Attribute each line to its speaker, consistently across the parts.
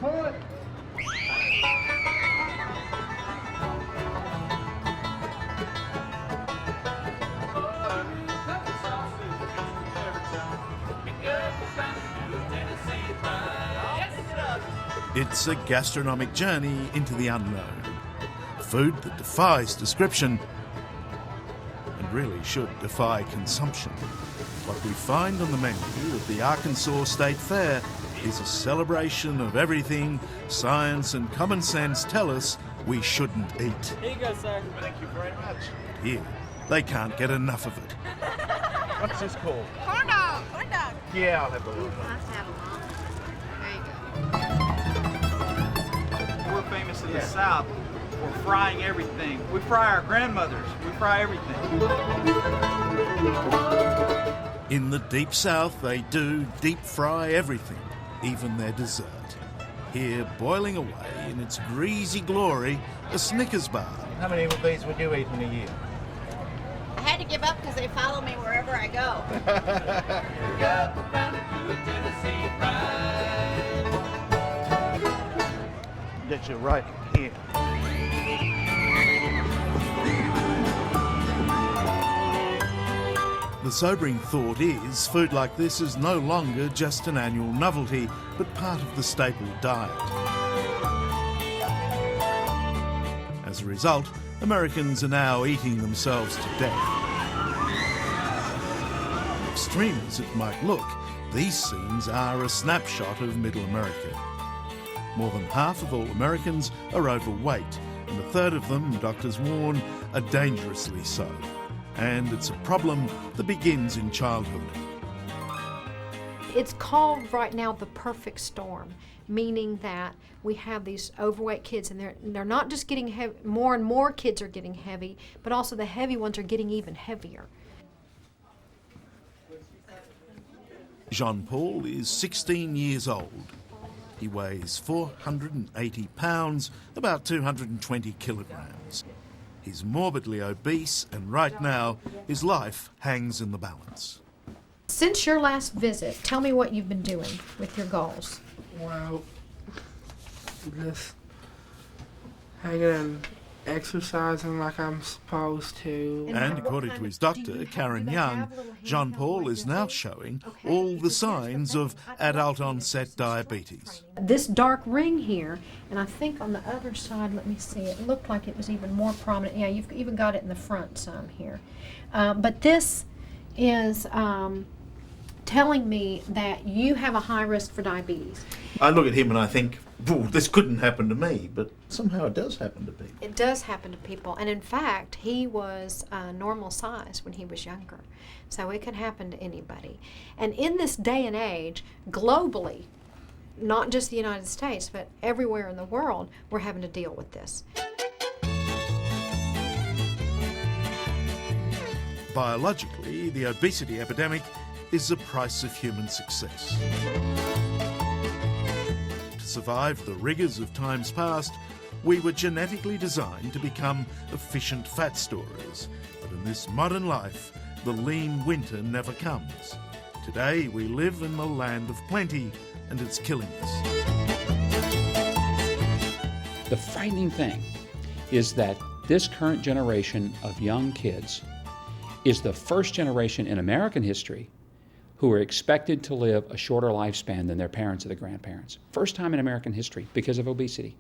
Speaker 1: toilet.
Speaker 2: It's a gastronomic journey into the unknown. Food that defies description and really should defy consumption. What we find on the menu at the Arkansas State Fair is a celebration of everything science and common sense tell us we shouldn't eat.
Speaker 3: Here you go, sir.
Speaker 1: Thank you very much.
Speaker 2: But here, they can't get enough of it.
Speaker 1: What's this called?
Speaker 4: Corn dog. Corn dog.
Speaker 1: Yeah, I'll have the little one.
Speaker 4: Let's have them all. There you go.
Speaker 3: We're famous in the South for frying everything. We fry our grandmothers. We fry everything.
Speaker 2: In the deep south, they do deep fry everything, even their dessert. Here, boiling away in its greasy glory, a Snickers bar.
Speaker 1: How many of these would you eat in a year?
Speaker 4: I had to give up because they follow me wherever I go.
Speaker 1: Get you right here.
Speaker 2: The sobering thought is food like this is no longer just an annual novelty, but part of the staple diet. As a result, Americans are now eating themselves to death. Extreme as it might look, these scenes are a snapshot of Middle America. More than half of all Americans are overweight, and a third of them, doctors warn, are dangerously so. And it's a problem that begins in childhood.
Speaker 5: It's called right now the perfect storm, meaning that we have these overweight kids, and they're not just getting heavy, more and more kids are getting heavy, but also the heavy ones are getting even heavier.
Speaker 2: Jean-Paul is 16 years old. He weighs 480 pounds, about 220 kilograms. He's morbidly obese, and right now, his life hangs in the balance.
Speaker 5: Since your last visit, tell me what you've been doing with your goals.
Speaker 6: Well, just hanging and exercising like I'm supposed to.
Speaker 2: And according to his doctor, Karen Young, Jean-Paul is now showing all the signs of adult-onset diabetes.
Speaker 5: This dark ring here, and I think on the other side, let me see, it looked like it was even more prominent. Yeah, you've even got it in the front some here. But this is telling me that you have a high risk for diabetes.
Speaker 2: I look at him and I think, this couldn't happen to me, but somehow it does happen to people.
Speaker 5: It does happen to people, and in fact, he was normal size when he was younger, so it can happen to anybody. And in this day and age, globally, not just the United States, but everywhere in the world, we're having to deal with this.
Speaker 2: Biologically, the obesity epidemic is the price of human success. To survive the rigours of times past, we were genetically designed to become efficient fat storers. But in this modern life, the lean winter never comes. Today, we live in the land of plenty, and it's killing us.
Speaker 7: The frightening thing is that this current generation of young kids is the first generation in American history who are expected to live a shorter lifespan than their parents or their grandparents. First time in American history because of obesity.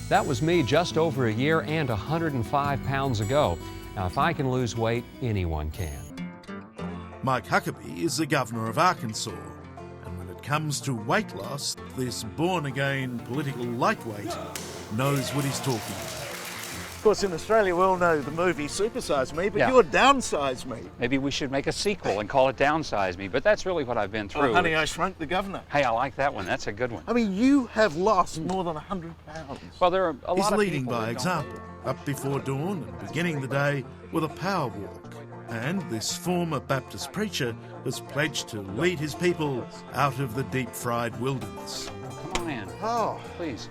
Speaker 8: That was me just over a year and 105 pounds ago. Now, if I can lose weight, anyone can.
Speaker 2: Mike Huckabee is the governor of Arkansas, and when it comes to weight loss, this born-again political lightweight knows what he's talking about.
Speaker 1: Of course, in Australia, we all know the movie Super Size Me, but
Speaker 7: Yeah.
Speaker 1: you're Downsize Me.
Speaker 7: Maybe we should make a sequel and call it Downsize Me, but that's really what I've been through.
Speaker 1: Oh, Honey, I Shrunk the Governor.
Speaker 7: Hey, I like that one. That's a good one.
Speaker 1: I mean, you have lost more than 100 pounds.
Speaker 7: Well, there are a
Speaker 2: He's
Speaker 7: lot of
Speaker 2: leading
Speaker 7: people
Speaker 2: by
Speaker 7: that don't
Speaker 2: example, up before dawn and beginning the day with a power walk. And this former Baptist preacher has pledged to lead his people out of the deep-fried wilderness.
Speaker 7: Come on in,
Speaker 1: Oh,
Speaker 7: please.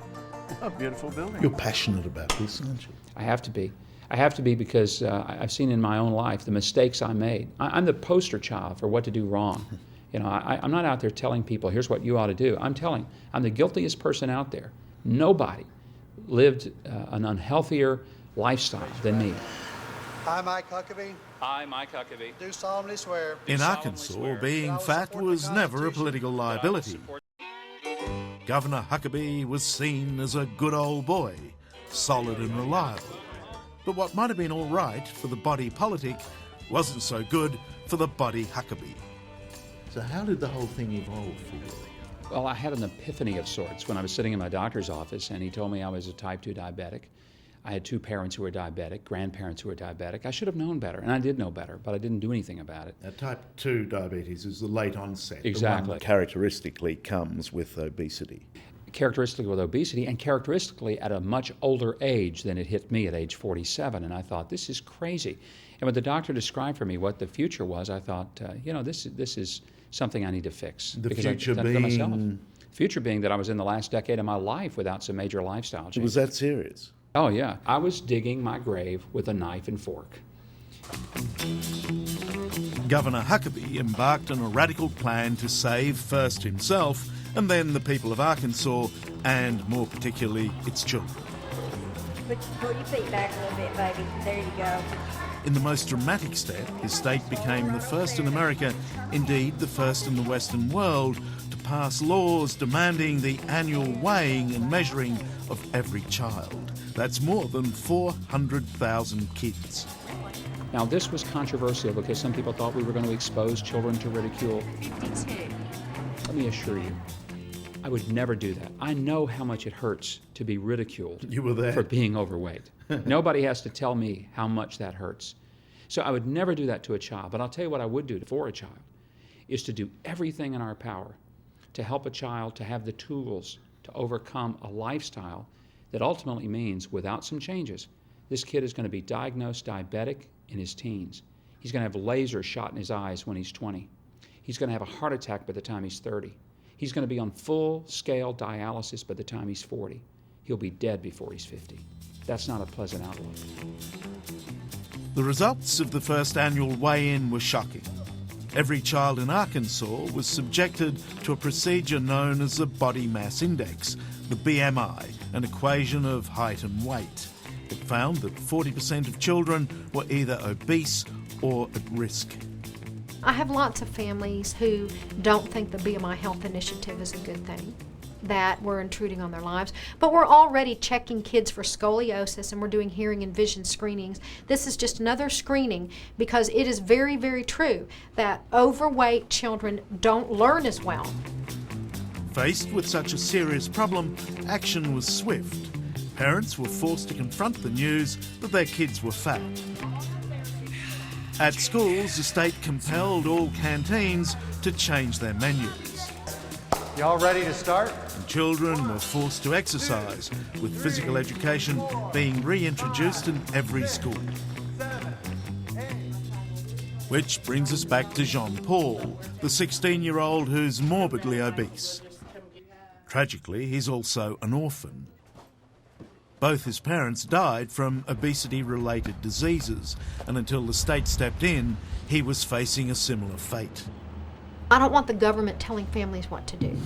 Speaker 1: a beautiful building.
Speaker 2: You're passionate about this, aren't you?
Speaker 7: I have to be. I have to be because I've seen in my own life the mistakes I made. I'm the poster child for what to do wrong. You know, I'm not out there telling people, here's what you ought to do. I'm the guiltiest person out there. Nobody lived an unhealthier lifestyle than me.
Speaker 9: I, Mike Huckabee,
Speaker 7: I, Mike Huckabee,
Speaker 9: do solemnly swear.
Speaker 2: In Arkansas, being fat was never a political liability. Governor Huckabee was seen as a good old boy, solid and reliable. But what might have been all right for the body politic wasn't so good for the body Huckabee.
Speaker 1: So how did the whole thing evolve for you?
Speaker 7: Well, I had an epiphany of sorts when I was sitting in my doctor's office and he told me I was a type 2 diabetic. I had 2 parents who were diabetic, grandparents who were diabetic. I should have known better, and I did know better, but I didn't do anything about it.
Speaker 1: Now, type 2 diabetes is the late onset.
Speaker 7: Exactly.
Speaker 1: The one that characteristically comes with obesity.
Speaker 7: Characteristically with obesity, and characteristically at a much older age than it hit me at age 47, and I thought, this is crazy. And when the doctor described for me what the future was, I thought, you know, this is something I need to fix.
Speaker 1: The
Speaker 7: because
Speaker 1: future
Speaker 7: I've done it myself.
Speaker 1: being...
Speaker 7: Future being that I was in the last decade of my life without some major lifestyle changes.
Speaker 1: Was that serious?
Speaker 7: Oh, yeah. I was digging my grave with a knife and fork.
Speaker 2: Governor Huckabee embarked on a radical plan to save first himself and then the people of Arkansas, and more particularly its children.
Speaker 10: Pull your feet back a little bit, baby. There you go.
Speaker 2: In the most dramatic step, his state became the first in America, indeed the first in the Western world, to pass laws demanding the annual weighing and measuring of every child. That's more than 400,000 kids.
Speaker 7: Now, this was controversial because some people thought we were going to expose children to ridicule.
Speaker 10: 52.
Speaker 7: Let me assure you, I would never do that. I know how much it hurts to be ridiculed
Speaker 1: You were there.
Speaker 7: for being overweight. Nobody has to tell me how much that hurts. So I would never do that to a child. But I'll tell you what I would do for a child, is to do everything in our power to help a child to have the tools to overcome a lifestyle that ultimately means, without some changes, this kid is going to be diagnosed diabetic in his teens. He's going to have laser shot in his eyes when he's 20. He's going to have a heart attack by the time he's 30. He's going to be on full-scale dialysis by the time he's 40. He'll be dead before he's 50. That's not a pleasant outlook.
Speaker 2: The results of the first annual weigh-in were shocking. Every child in Arkansas was subjected to a procedure known as the body mass index, the BMI, an equation of height and weight. It found that 40% of children were either obese or at risk.
Speaker 5: I have lots of families who don't think the BMI Health Initiative is a good thing, that we're intruding on their lives. But we're already checking kids for scoliosis, and we're doing hearing and vision screenings. This is just another screening because it is very, very true that overweight children don't learn as well.
Speaker 2: Faced with such a serious problem, action was swift. Parents were forced to confront the news that their kids were fat. At schools, the state compelled all canteens to change their menus.
Speaker 9: Y'all ready to start?
Speaker 2: And children were forced to exercise, with physical education being reintroduced in every school. Which brings us back to Jean-Paul, the 16-year-old who's morbidly obese. Tragically, he's also an orphan. Both his parents died from obesity-related diseases, and until the state stepped in, he was facing a similar fate.
Speaker 5: I don't want the government telling families what to do.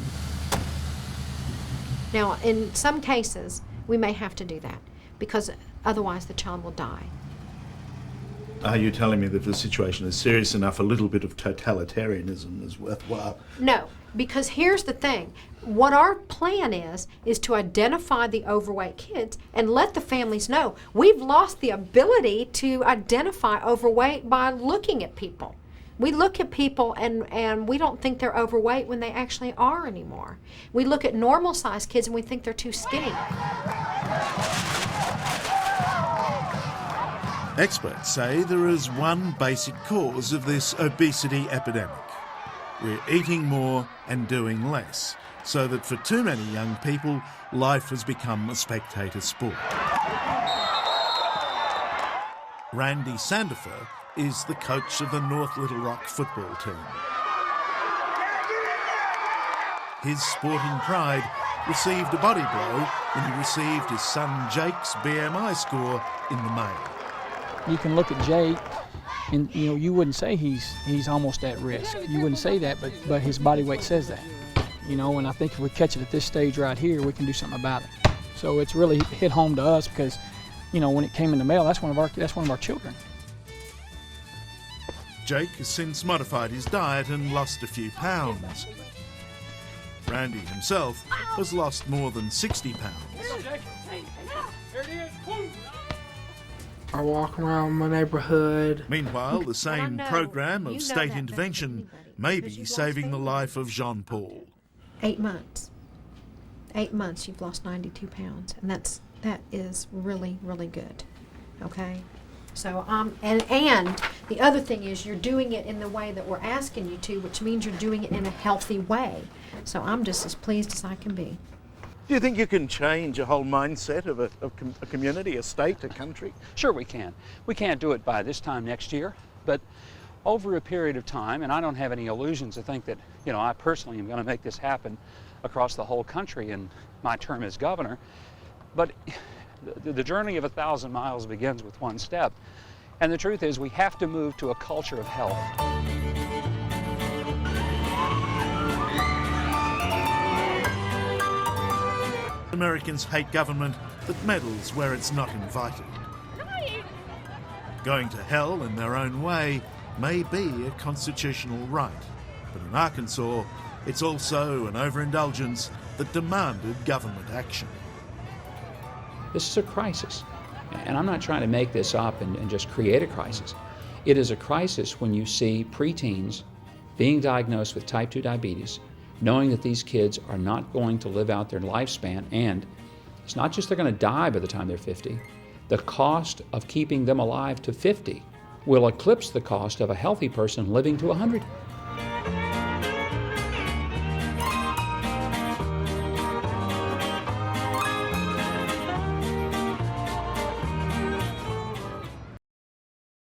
Speaker 5: Now, in some cases, we may have to do that because otherwise the child will die.
Speaker 1: Are you telling me that if the situation is serious enough, a little bit of totalitarianism is worthwhile?
Speaker 5: No, because here's the thing. What our plan is to identify the overweight kids and let the families know. We've lost the ability to identify overweight by looking at people. We look at people and we don't think they're overweight when they actually are anymore. We look at normal-sized kids and we think they're too skinny.
Speaker 2: Experts say there is one basic cause of this obesity epidemic. We're eating more and doing less, so that for too many young people, life has become a spectator sport. Randy Sandifer is the coach of the North Little Rock football team. His sporting pride received a body blow when he received his son Jake's BMI score in the mail.
Speaker 11: You can look at Jake And you wouldn't say he's almost at risk. You wouldn't say that, but his body weight says that. And I think if we catch it at this stage right here, we can do something about it. So it's really hit home to us because, when it came in the mail, that's one of our children.
Speaker 2: Jake has since modified his diet and lost a few pounds. Randy himself has lost more than 60 pounds.
Speaker 6: I walk around my neighborhood.
Speaker 2: Meanwhile, the same program of state intervention may be saving the life of Jean-Paul.
Speaker 5: 8 months. 8 months, you've lost 92 pounds, and that is really, really good. Okay. So and the other thing is you're doing it in the way that we're asking you to, which means you're doing it in a healthy way. So I'm just as pleased as I can be.
Speaker 1: Do you think you can change a whole mindset of a community, a state, a country?
Speaker 7: Sure we can. We can't do it by this time next year, but over a period of time, and I don't have any illusions to think that, I personally am going to make this happen across the whole country in my term as governor, but the journey of 1,000 miles begins with one step. And the truth is we have to move to a culture of health.
Speaker 2: Americans hate government that meddles where it's not invited. Going to hell in their own way may be a constitutional right, but in Arkansas, it's also an overindulgence that demanded government action.
Speaker 7: This is a crisis, and I'm not trying to make this up and just create a crisis. It is a crisis when you see preteens being diagnosed with type 2 diabetes, knowing that these kids are not going to live out their lifespan, and it's not just they're going to die by the time they're 50. The cost of keeping them alive to 50 will eclipse the cost of a healthy person living to 100.